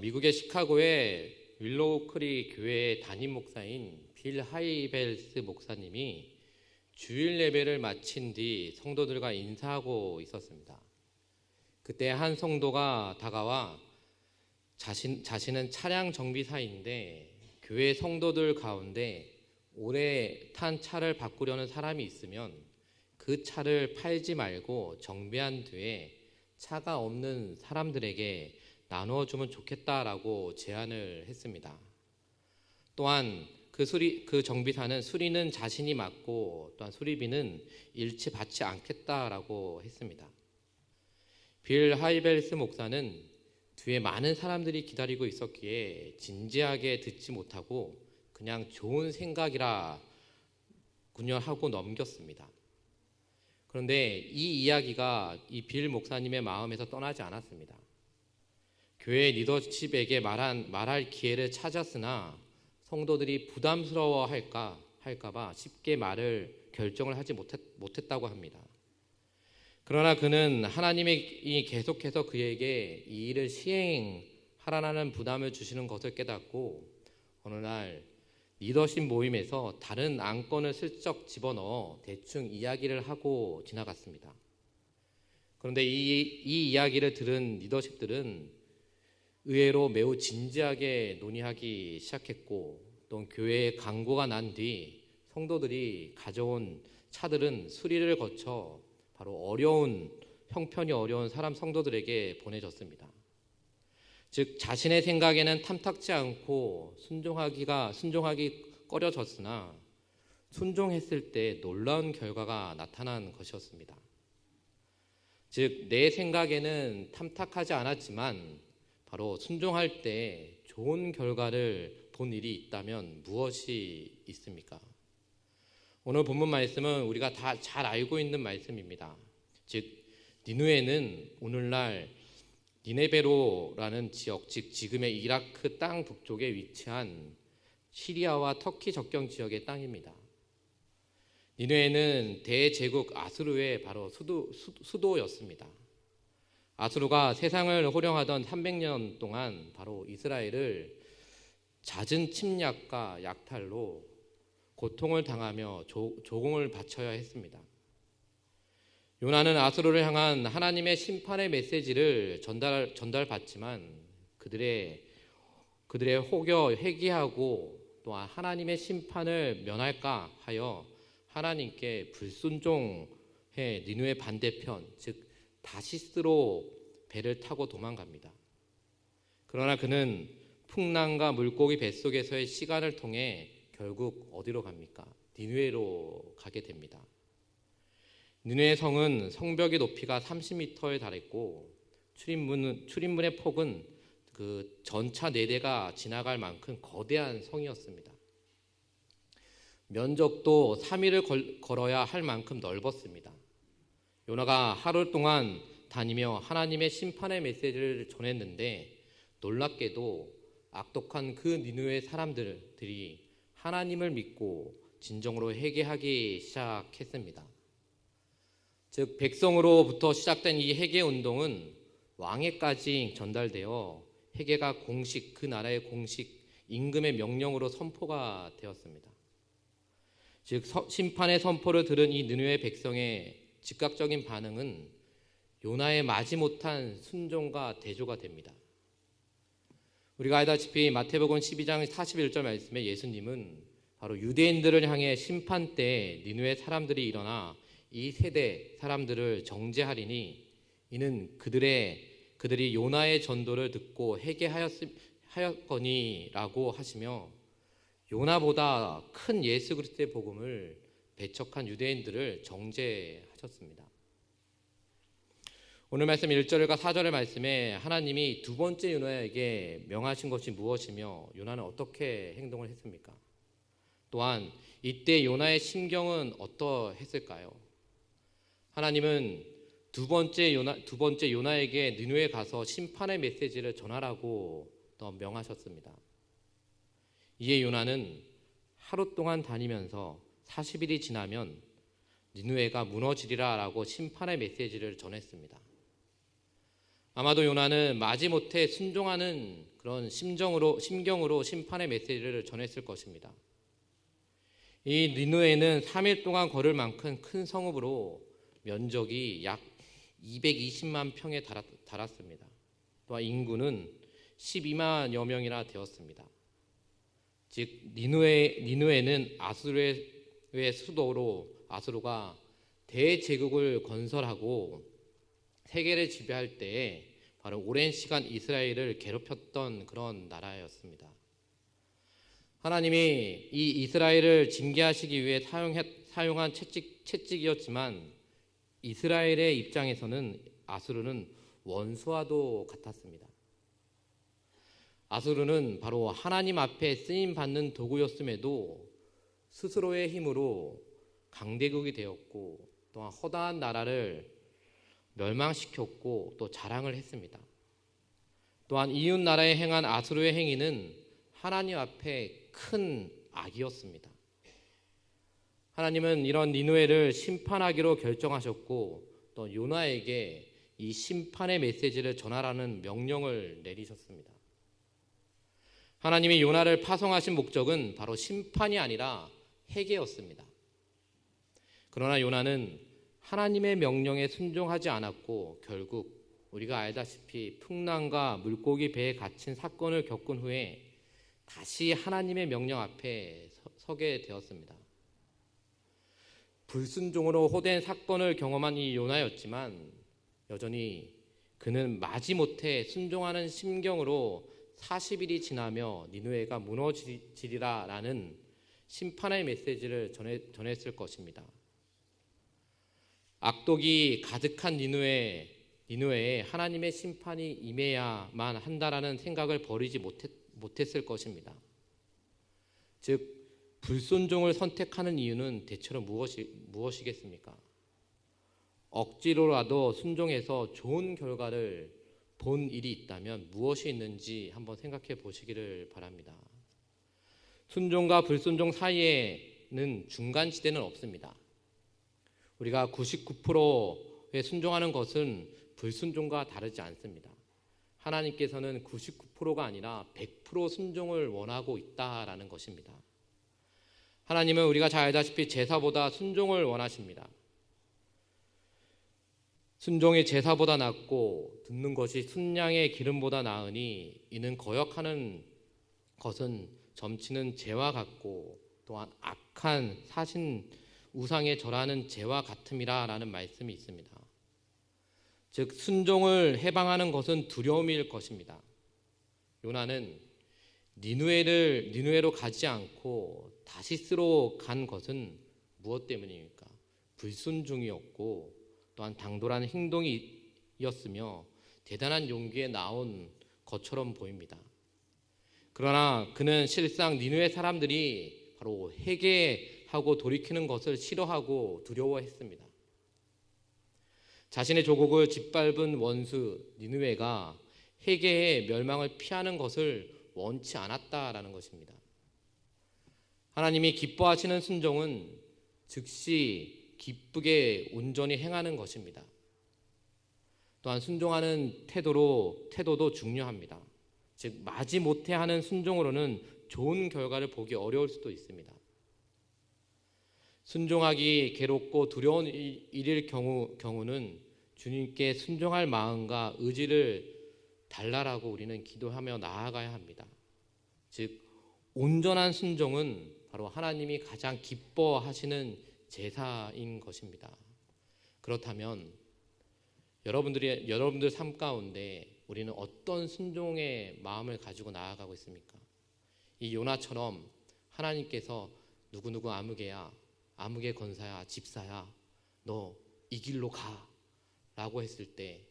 미국의 시카고의 윌로우 크릭 교회 담임 목사인 빌 하이벨스 목사님이 주일 예배를 마친 뒤 성도들과 인사하고 있었습니다. 그때 한 성도가 다가와 자신은 차량 정비사인데 교회 성도들 가운데 오래 탄 차를 바꾸려는 사람이 있으면 그 차를 팔지 말고 정비한 뒤에 차가 없는 사람들에게 나누어주면 좋겠다라고 제안을 했습니다. 또한 그 정비사는 수리는 자신이 맡고 또한 수리비는 일치 받지 않겠다라고 했습니다. 빌 하이벨스 목사는 뒤에 많은 사람들이 기다리고 있었기에 진지하게 듣지 못하고 그냥 좋은 생각이라군요 하고 넘겼습니다. 그런데 이 이야기가 이 빌 목사님의 마음에서 떠나지 않았습니다. 교회 리더십에게 말할 기회를 찾았으나 성도들이 부담스러워 할까봐 쉽게 결정을 하지 못했다고 합니다. 그러나 그는 하나님이 계속해서 그에게 이 일을 시행하라는 부담을 주시는 것을 깨닫고 어느 날 리더십 모임에서 다른 안건을 슬쩍 집어넣어 대충 이야기를 하고 지나갔습니다. 그런데 이 이야기를 들은 리더십들은 의외로 매우 진지하게 논의하기 시작했고 또 교회에 강고가 난 뒤 성도들이 가져온 차들은 수리를 거쳐 바로 형편이 어려운 성도들에게 보내졌습니다. 즉 자신의 생각에는 탐탁지 않고 순종하기 꺼려졌으나 순종했을 때 놀라운 결과가 나타난 것이었습니다. 즉 내 생각에는 탐탁하지 않았지만 바로 순종할 때 좋은 결과를 본 일이 있다면 무엇이 있습니까? 오늘 본문 말씀은 우리가 다 잘 알고 있는 말씀입니다. 즉 니느웨는 오늘날 니네베로라는 지역, 즉 지금의 이라크 땅 북쪽에 위치한 시리아와 터키 접경 지역의 땅입니다. 니느웨는 대제국 아수르의 바로 수도였습니다. 아수르가 세상을 호령하던 300년 동안 바로 이스라엘을 잦은 침략과 약탈로 고통을 당하며 조공을 바쳐야 했습니다. 요나는 아수르를 향한 하나님의 심판의 메시지를 전달받지만 그들의 혹여 회개하고 또한 하나님의 심판을 면할까 하여 하나님께 불순종해 니느웨 반대편 즉 다시스로 배를 타고 도망갑니다. 그러나 그는 풍랑과 물고기 뱃속에서의 시간을 통해 결국 어디로 갑니까? 니느웨로 가게 됩니다. 니느웨 성은 성벽의 높이가 30m에 달했고 출입문의 폭은 그 전차 4대가 지나갈 만큼 거대한 성이었습니다. 면적도 3일을 걸어야 할 만큼 넓었습니다. 요나가 하루 동안 다니며 하나님의 심판의 메시지를 전했는데 놀랍게도 악독한 그 니느웨 사람들이 하나님을 믿고 진정으로 회개하기 시작했습니다. 즉 백성으로부터 시작된 이 회개 운동은 왕에까지 전달되어 회개가 그 나라의 공식 임금의 명령으로 선포가 되었습니다. 즉 심판의 선포를 들은 이 니느웨 백성의 즉각적인 반응은 요나의 마지못한 순종과 대조가 됩니다. 우리가 알다시피 마태복음 12장 41절 말씀에 예수님은 바로 유대인들을 향해 심판 때 니느웨 사람들이 일어나 이 세대 사람들을 정죄하리니 이는 그들이 요나의 전도를 듣고 회개하였거니라고 하시며 요나보다 큰 예수 그리스도의 복음을 배척한 유대인들을 정죄하셨습니다. 오늘 말씀 1절과 4절의 말씀에 하나님이 두 번째 요나에게 명하신 것이 무엇이며 요나는 어떻게 행동을 했습니까? 또한 이때 요나의 심경은 어떠했을까요? 하나님은 두 번째 요나에게 니느웨에 가서 심판의 메시지를 전하라고 더 명하셨습니다. 이에 요나는 하루 동안 다니면서 40일이 지나면 니느웨가 무너지리라라고 심판의 메시지를 전했습니다. 아마도 요나는 마지못해 순종하는 그런 심경으로 심판의 메시지를 전했을 것입니다. 이 니느웨는 3일 동안 걸을 만큼 큰 성읍으로 면적이 약 220만 평에 달았습니다. 또한 인구는 12만여 명이나 되었습니다. 즉 니느웨는 아수르의 수도로 아수르가 대제국을 건설하고 세계를 지배할 때에 바로 오랜 시간 이스라엘을 괴롭혔던 그런 나라였습니다. 하나님이 이 이스라엘을 징계하시기 위해 사용한 채찍이었지만 이스라엘의 입장에서는 아수르는 원수와도 같았습니다. 아수르는 바로 하나님 앞에 쓰임받는 도구였음에도 스스로의 힘으로 강대국이 되었고 또한 허다한 나라를 멸망시켰고 또 자랑을 했습니다. 또한 이웃 나라에 행한 아수르의 행위는 하나님 앞에 큰 악이었습니다. 하나님은 이런 니느웨를 심판하기로 결정하셨고 또 요나에게 이 심판의 메시지를 전하라는 명령을 내리셨습니다. 하나님이 요나를 파송하신 목적은 바로 심판이 아니라 회개였습니다. 그러나 요나는 하나님의 명령에 순종하지 않았고 결국 우리가 알다시피 풍랑과 물고기 배에 갇힌 사건을 겪은 후에 다시 하나님의 명령 앞에 서게 되었습니다. 불순종으로 호된 사건을 경험한 이 요나였지만 여전히 그는 마지못해 순종하는 심경으로 40일이 지나며 니느웨가 무너지리라 라는 심판의 메시지를 전했을 것입니다. 악독이 가득한 니느웨에 하나님의 심판이 임해야만 한다라는 생각을 버리지 못했을 것입니다. 즉 불순종을 선택하는 이유는 대체로 무엇이겠습니까? 억지로라도 순종해서 좋은 결과를 본 일이 있다면 무엇이 있는지 한번 생각해 보시기를 바랍니다. 순종과 불순종 사이에는 중간지대는 없습니다. 우리가 99%에 순종하는 것은 불순종과 다르지 않습니다. 하나님께서는 99%가 아니라 100% 순종을 원하고 있다라는 것입니다. 하나님은 우리가 잘 알다시피 제사보다 순종을 원하십니다. 순종이 제사보다 낫고 듣는 것이 순양의 기름보다 나으니 이는 거역하는 것은 점치는 재와 같고 또한 악한 사신 우상에 절하는 재와 같음이라 라는 말씀이 있습니다. 즉 순종을 해방하는 것은 두려움일 것입니다. 요나는 니느웨로 가지 않고 다시스로 간 것은 무엇 때문입니까? 불순종이었고 또한 당돌한 행동이었으며 대단한 용기에 나온 것처럼 보입니다. 그러나 그는 실상 니느웨 사람들이 바로 회개하고 돌이키는 것을 싫어하고 두려워했습니다. 자신의 조국을 짓밟은 원수 니느웨가 회개해 멸망을 피하는 것을 원치 않았다라는 것입니다. 하나님이 기뻐하시는 순종은 즉시 기쁘게 온전히 행하는 것입니다. 또한 순종하는 태도도 중요합니다. 즉 마지못해 하는 순종으로는 좋은 결과를 보기 어려울 수도 있습니다. 순종하기 괴롭고 두려운 일일 경우는 주님께 순종할 마음과 의지를 달라라고 우리는 기도하며 나아가야 합니다. 즉 온전한 순종은 바로 하나님이 가장 기뻐하시는 제사인 것입니다. 그렇다면 여러분들 삶 가운데 우리는 어떤 순종의 마음을 가지고 나아가고 있습니까? 이 요나처럼 하나님께서 누구누구 아무개 권사야, 집사야, 너 이 길로 가 라고 했을 때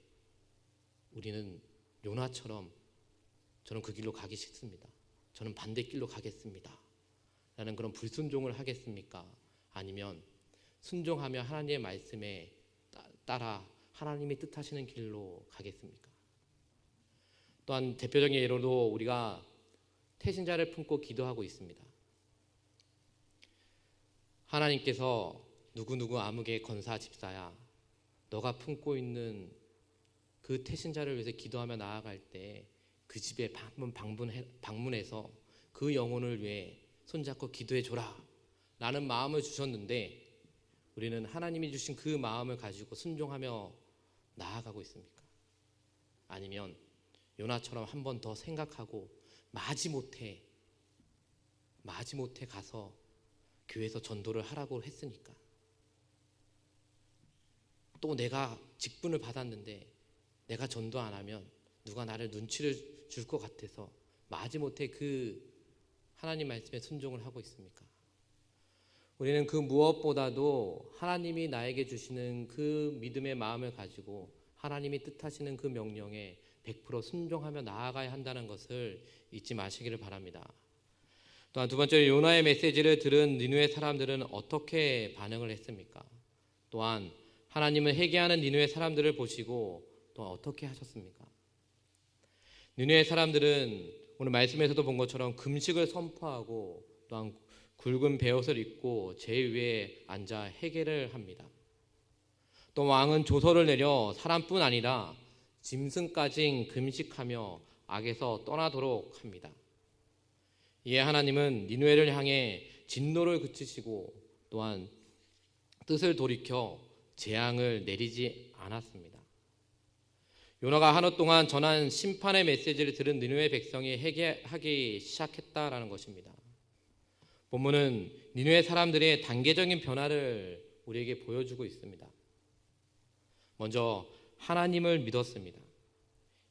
우리는 요나처럼 저는 그 길로 가기 싫습니다. 저는 반대길로 가겠습니다. 라는 그런 불순종을 하겠습니까? 아니면 순종하며 하나님의 말씀에 따라 하나님이 뜻하시는 길로 가겠습니까? 또한 대표적인 예로도 우리가 태신자를 품고 기도하고 있습니다. 하나님께서 누구누구 아무개 권사 집사야, 너가 품고 있는 그 태신자를 위해서 기도하며 나아갈 때 그 집에 방문해서 그 영혼을 위해 손잡고 기도해 줘라 라는 마음을 주셨는데, 우리는 하나님이 주신 그 마음을 가지고 순종하며 나아가고 있습니까? 아니면 요나처럼 한 번 더 생각하고 마지못해 가서 교회에서 전도를 하라고 했으니까, 또 내가 직분을 받았는데 내가 전도 안 하면 누가 나를 눈치를 줄 것 같아서 마지못해 그 하나님 말씀에 순종을 하고 있습니까? 우리는 그 무엇보다도 하나님이 나에게 주시는 그 믿음의 마음을 가지고 하나님이 뜻하시는 그 명령에 100% 순종하며 나아가야 한다는 것을 잊지 마시기를 바랍니다. 또한 두 번째로, 요나의 메시지를 들은 니느웨 사람들은 어떻게 반응을 했습니까? 또한 하나님은 회개하는 니느웨 사람들을 보시고 또 어떻게 하셨습니까? 니느웨 사람들은 오늘 말씀에서도 본 것처럼 금식을 선포하고 또한 굵은 베옷을 입고 제 위에 앉아 회개를 합니다. 또 왕은 조서를 내려 사람뿐 아니라 짐승까지 금식하며 악에서 떠나도록 합니다. 이에 하나님은 니느웨를 향해 진노를 그치시고 또한 뜻을 돌이켜 재앙을 내리지 않았습니다. 요나가 하루 동안 전한 심판의 메시지를 들은 니느웨 백성이 회개하기 시작했다라는 것입니다. 본문은 니느웨 사람들의 단계적인 변화를 우리에게 보여주고 있습니다. 먼저 하나님을 믿었습니다.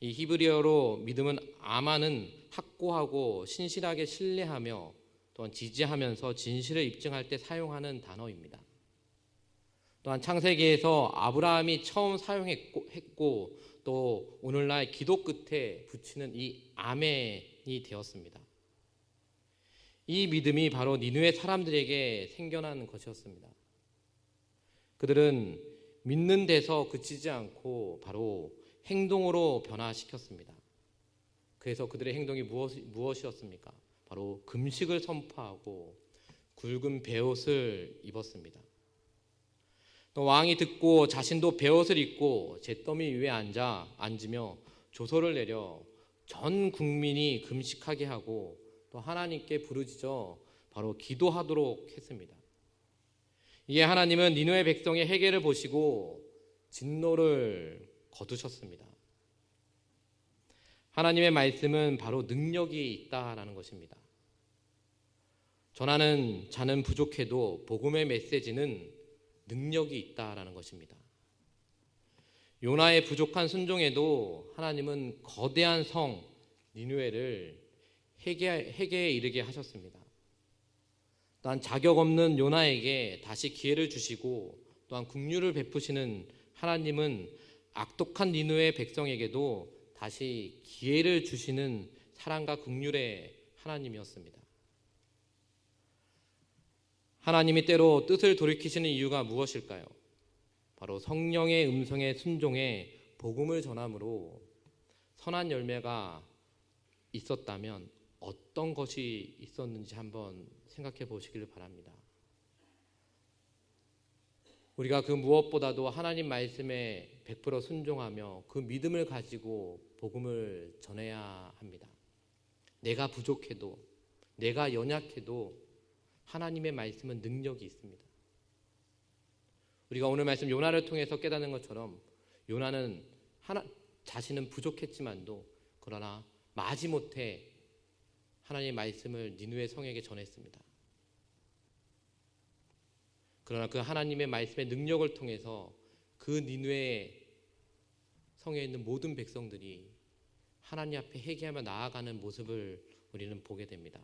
이 히브리어로 믿음은 아마는 확고하고 신실하게 신뢰하며 또한 지지하면서 진실을 입증할 때 사용하는 단어입니다. 또한 창세기에서 아브라함이 처음 사용했고 또 오늘날 기도 끝에 붙이는 이 아멘이 되었습니다. 이 믿음이 바로 니느웨 사람들에게 생겨난 것이었습니다. 그들은 믿는 데서 그치지 않고 바로 행동으로 변화시켰습니다. 그래서 그들의 행동이 무엇이었습니까? 바로 금식을 선포하고 굵은 베옷을 입었습니다. 또 왕이 듣고 자신도 베옷을 입고 잿더미 위에 앉으며 조서를 내려 전 국민이 금식하게 하고 또 하나님께 부르짖어 바로 기도하도록 했습니다. 이에 하나님은 니느웨 백성의 회개를 보시고 진노를 거두셨습니다. 하나님의 말씀은 바로 능력이 있다라는 것입니다. 전하는 자는 부족해도 복음의 메시지는 능력이 있다라는 것입니다. 요나의 부족한 순종에도 하나님은 거대한 성 니느웨를 회개에 이르게 하셨습니다. 또한 자격 없는 요나에게 다시 기회를 주시고 또한 긍휼을 베푸시는 하나님은 악독한 니느웨 백성에게도 다시 기회를 주시는 사랑과 긍휼의 하나님이었습니다. 하나님이 때로 뜻을 돌이키시는 이유가 무엇일까요? 바로 성령의 음성에 순종해 복음을 전함으로 선한 열매가 있었다면 어떤 것이 있었는지 한번 생각해 보시기를 바랍니다. 우리가 그 무엇보다도 하나님 말씀에 100% 순종하며 그 믿음을 가지고 복음을 전해야 합니다. 내가 부족해도, 내가 연약해도 하나님의 말씀은 능력이 있습니다. 우리가 오늘 말씀 요나를 통해서 깨닫는 것처럼 요나는 자신은 부족했지만도 그러나 마지못해 하나님의 말씀을 니느웨 성에게 전했습니다. 그러나 그 하나님의 말씀의 능력을 통해서 그 니느웨 성에 있는 모든 백성들이 하나님 앞에 회개하며 나아가는 모습을 우리는 보게 됩니다.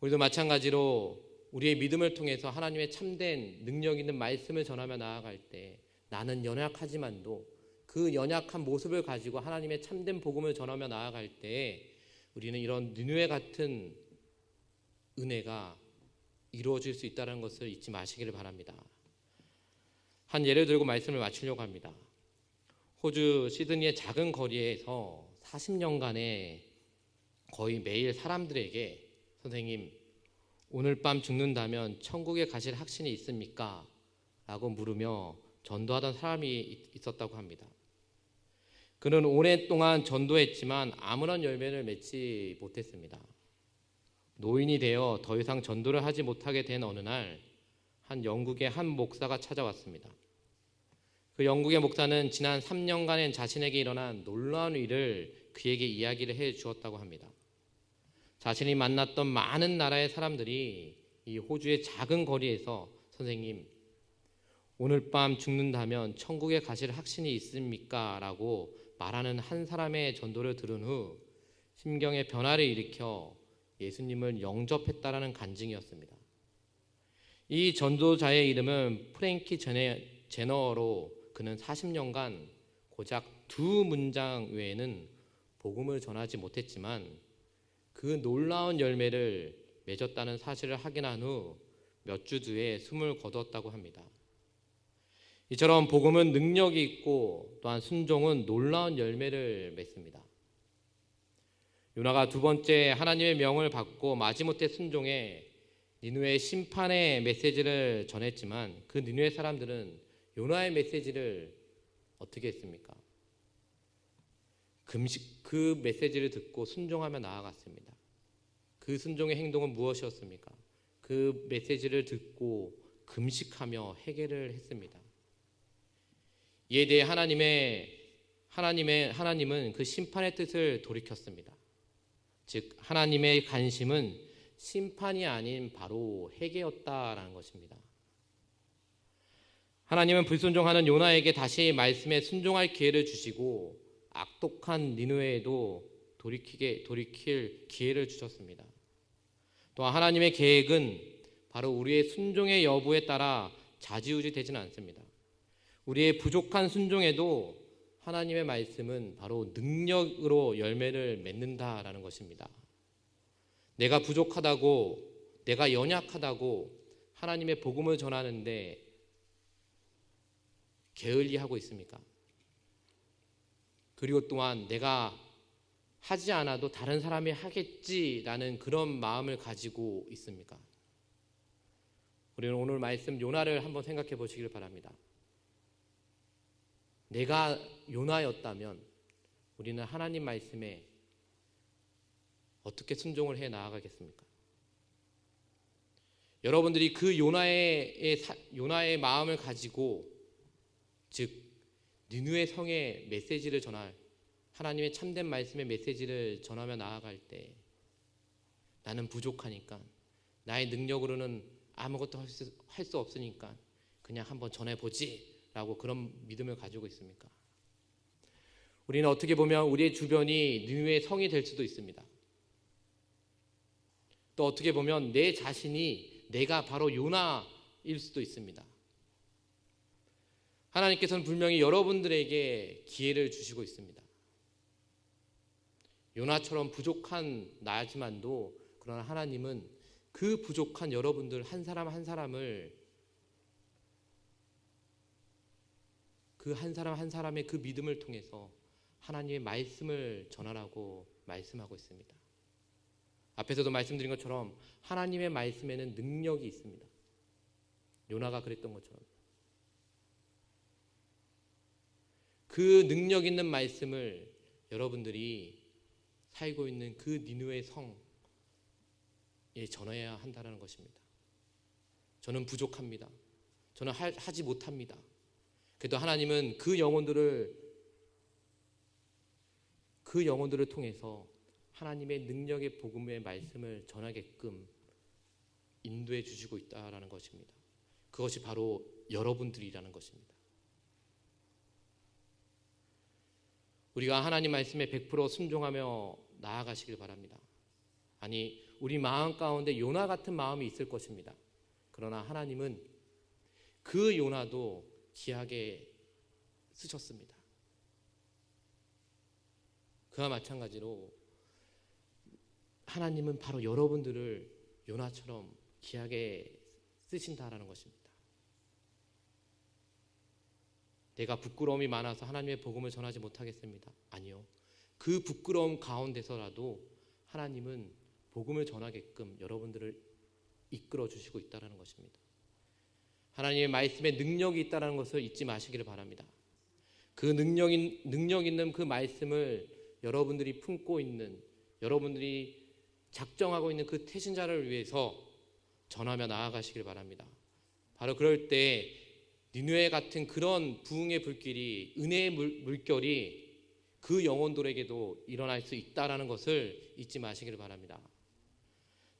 우리도 마찬가지로 우리의 믿음을 통해서 하나님의 참된 능력 있는 말씀을 전하며 나아갈 때 나는 연약하지만도 그 연약한 모습을 가지고 하나님의 참된 복음을 전하며 나아갈 때 우리는 이런 니느웨 같은 은혜가 이루어질 수 있다는 것을 잊지 마시기를 바랍니다. 한 예를 들고 말씀을 마치려고 합니다. 호주 시드니의 작은 거리에서 40년간에 거의 매일 사람들에게 선생님, 오늘 밤 죽는다면 천국에 가실 확신이 있습니까? 라고 물으며 전도하던 사람이 있었다고 합니다. 그는 오랫동안 전도했지만 아무런 열매를 맺지 못했습니다. 노인이 되어 더 이상 전도를 하지 못하게 된 어느 날, 한 영국의 한 목사가 찾아왔습니다. 그 영국의 목사는 지난 3년간의 자신에게 일어난 놀라운 일을 그에게 이야기를 해 주었다고 합니다. 자신이 만났던 많은 나라의 사람들이 이 호주의 작은 거리에서 선생님, 오늘 밤 죽는다면 천국에 가실 확신이 있습니까? 라고 말하는 한 사람의 전도를 들은 후 심경의 변화를 일으켜 예수님을 영접했다라는 간증이었습니다. 이 전도자의 이름은 프랭키 제너로 그는 40년간 고작 2문장 외에는 복음을 전하지 못했지만 그 놀라운 열매를 맺었다는 사실을 확인한 후 몇 주 뒤에 숨을 거두었다고 합니다. 이처럼 복음은 능력이 있고 또한 순종은 놀라운 열매를 맺습니다. 요나가 두 번째 하나님의 명을 받고 마지못해 순종해 니느웨 심판의 메시지를 전했지만 그 니느웨 사람들은 요나의 메시지를 어떻게 했습니까? 그 메시지를 듣고 순종하며 나아갔습니다. 그 순종의 행동은 무엇이었습니까? 그 메시지를 듣고 금식하며 회개를 했습니다. 이에 대해 하나님은 그 심판의 뜻을 돌이켰습니다. 즉 하나님의 관심은 심판이 아닌 바로 회개였다라는 것입니다. 하나님은 불순종하는 요나에게 다시 말씀에 순종할 기회를 주시고 악독한 니느웨에도 돌이킬 기회를 주셨습니다. 또한 하나님의 계획은 바로 우리의 순종의 여부에 따라 좌지우지 되지는 않습니다. 우리의 부족한 순종에도 하나님의 말씀은 바로 능력으로 열매를 맺는다라는 것입니다. 내가 부족하다고, 내가 연약하다고 하나님의 복음을 전하는데 게을리하고 있습니까? 그리고 또한 내가 하지 않아도 다른 사람이 하겠지라는 그런 마음을 가지고 있습니까? 우리는 오늘 말씀 요나를 한번 생각해 보시길 바랍니다. 내가 요나였다면 우리는 하나님 말씀에 어떻게 순종을 해 나아가겠습니까? 여러분들이 그 요나의 마음을 가지고, 즉 니느웨 성에 메시지를 전할, 하나님의 참된 말씀의 메시지를 전하며 나아갈 때 나는 부족하니까, 나의 능력으로는 아무것도 할 수 없으니까 그냥 한번 전해보지 라고 그런 믿음을 가지고 있습니까? 우리는 어떻게 보면 우리의 주변이 니느웨 성이 될 수도 있습니다. 또 어떻게 보면 내 자신이 내가 바로 요나일 수도 있습니다. 하나님께서는 분명히 여러분들에게 기회를 주시고 있습니다. 요나처럼 부족한 나지만도 그러나 하나님은 그 부족한 여러분들 한 사람 한 사람을 그 한 사람 한 사람의 그 믿음을 통해서 하나님의 말씀을 전하라고 말씀하고 있습니다. 앞에서도 말씀드린 것처럼 하나님의 말씀에는 능력이 있습니다. 요나가 그랬던 것처럼 그 능력 있는 말씀을 여러분들이 살고 있는 그 니느웨 성에 전해야 한다는 것입니다. 저는 부족합니다. 저는 하지 못합니다. 그래도 하나님은 그 영혼들을 통해서 하나님의 능력의 복음의 말씀을 전하게끔 인도해 주시고 있다라는 것입니다. 그것이 바로 여러분들이라는 것입니다. 우리가 하나님 말씀에 100% 순종하며 나아가시길 바랍니다. 아니, 우리 마음 가운데 요나 같은 마음이 있을 것입니다. 그러나 하나님은 그 요나도 귀하게 쓰셨습니다. 그와 마찬가지로 하나님은 바로 여러분들을 요나처럼 귀하게 쓰신다라는 것입니다. 내가 부끄러움이 많아서 하나님의 복음을 전하지 못하겠습니다. 아니요. 그 부끄러움 가운데서라도 하나님은 복음을 전하게끔 여러분들을 이끌어 주시고 있다는 것입니다. 하나님의 말씀에 능력이 있다는 것을 잊지 마시기를 바랍니다. 그 능력 있는 그 말씀을 여러분들이 품고 있는, 여러분들이 작정하고 있는 그 태신자를 위해서 전하며 나아가시길 바랍니다. 바로 그럴 때 니느웨 같은 그런 부흥의 불길이, 은혜의 물결이 그 영혼들에게도 일어날 수 있다라는 것을 잊지 마시기를 바랍니다.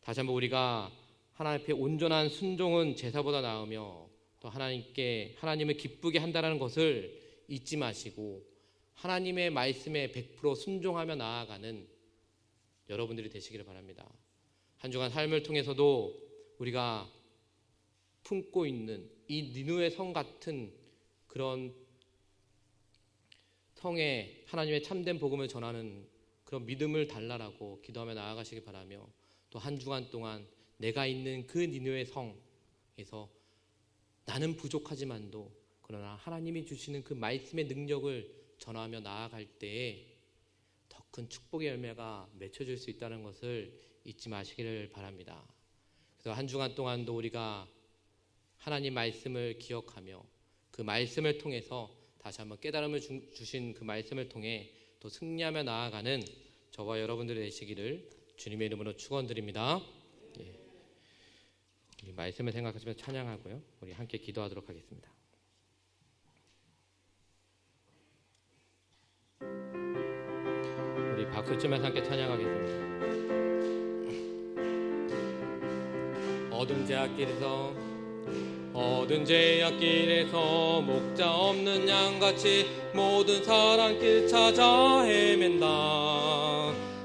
다시 한번 우리가 하나님 앞에 온전한 순종은 제사보다 나으며 또 하나님을 기쁘게 한다는 것을 잊지 마시고 하나님의 말씀에 100% 순종하며 나아가는 여러분들이 되시기를 바랍니다. 한 주간 삶을 통해서도 우리가 품고 있는 이 니느웨 성 같은 그런 성에 하나님의 참된 복음을 전하는 그런 믿음을 달라라고 기도하며 나아가시길 바라며, 또 한 주간 동안 내가 있는 그 니느웨 성에서 나는 부족하지만도 그러나 하나님이 주시는 그 말씀의 능력을 전하며 나아갈 때에 더 큰 축복의 열매가 맺혀질 수 있다는 것을 잊지 마시기를 바랍니다. 그래서 한 주간 동안도 우리가 하나님 말씀을 기억하며 그 말씀을 통해서 다시 한번 깨달음을 주신 그 말씀을 통해 또 승리하며 나아가는 저와 여러분들이 되시기를 주님의 이름으로 축원드립니다. 이 말씀을 생각하시면서 찬양하고요, 우리 함께 기도하도록 하겠습니다. 우리 박수 치면서 함께 찬양하겠습니다. 어두운 제약길에서 목자 없는 양같이 모든 사랑길 찾아 헤맨다.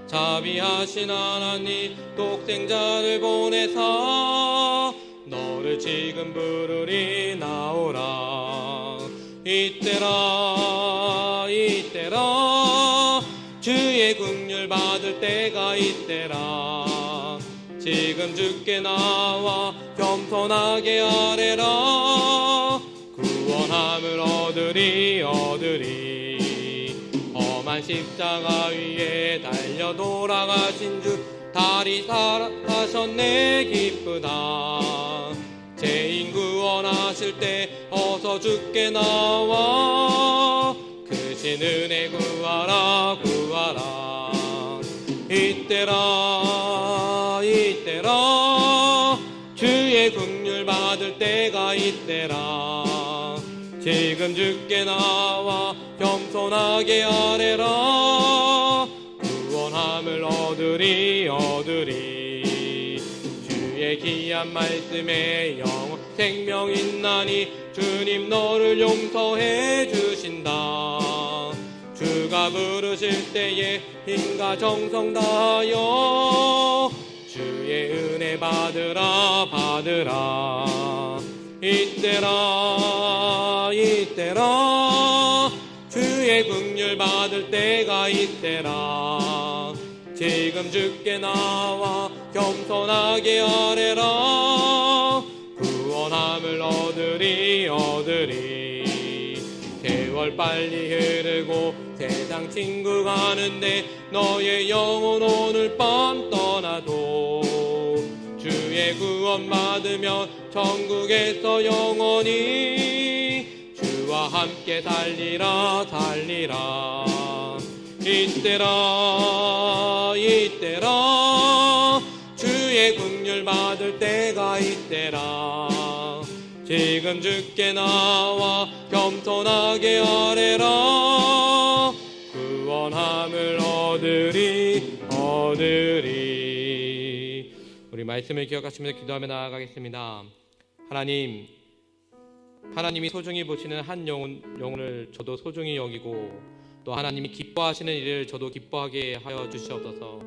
자비하신 하나님 독생자를 보내사 너를 지금 부르리 나오라. 이때라 주의 긍휼 받을 때가 이때라. 지금 주께 나와 겸손하게 아뢰라. 구원함을 얻으리 험한 십자가 위에 달려 돌아가신 주 다리 살아나셨네 기쁘다. 죄인 구원하실 때 어서 주께 나와 크신 은혜 구하라. 이때라 주의 긍휼 받을 때가 이때라. 지금 주께 나와 겸손하게 아뢰라. 구원함을 얻으리 주의 귀한 말씀에 영원 생명 있나니 주님 너를 용서해 주신다. 주가 부르실 때에 힘과 정성 다하여 주의 은혜 받으라. 이때라 주의 긍휼 받을 때가 이때라. 지금 주께 나와 겸손하게 아뢰라. 구원함을 얻으리 세월 빨리 흐르고 세상 친구 가는데 너의 영혼 오늘 밤 떠나도 주의 구원 받으면 천국에서 영원히 주와 함께 살리라. 이때라 주의 긍휼 받을 때가 이때라. 지금 주께 나와 겸손하게 아뢰라. 구원함을 얻으리. 우리 말씀을 기억하시면서 기도하며 나아가겠습니다. 하나님이 소중히 보시는 한 영혼을 저도 소중히 여기고 또 하나님이 기뻐하시는 일을 저도 기뻐하게 하여 주시옵소서.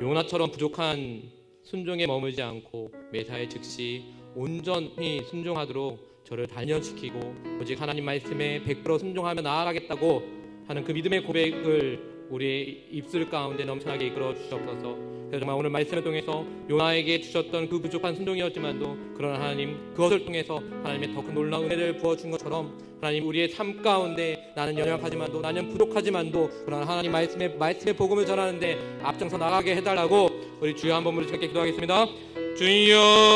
요나처럼 부족한 순종에 머물지 않고 매사에 즉시 온전히 순종하도록 저를 단련시키고 오직 하나님 말씀에 100% 순종하며 나아가겠다고 하는 그 믿음의 고백을 우리의 입술 가운데 넘쳐나게 이끌어 주시옵소서. 그래서 정말 오늘 말씀을 통해서 요나에게 주셨던 그 부족한 순종이었지만도 그러나 하나님 그것을 통해서 하나님의 더 큰 놀라운 은혜를 부어준 것처럼 하나님 우리의 삶 가운데 나는 연약하지만도 나는 부족하지만도 그러나 하나님 말씀의 복음을 전하는데 앞장서 나가게 해달라고 우리 주여 한번 부르짖게 기도하겠습니다. 주여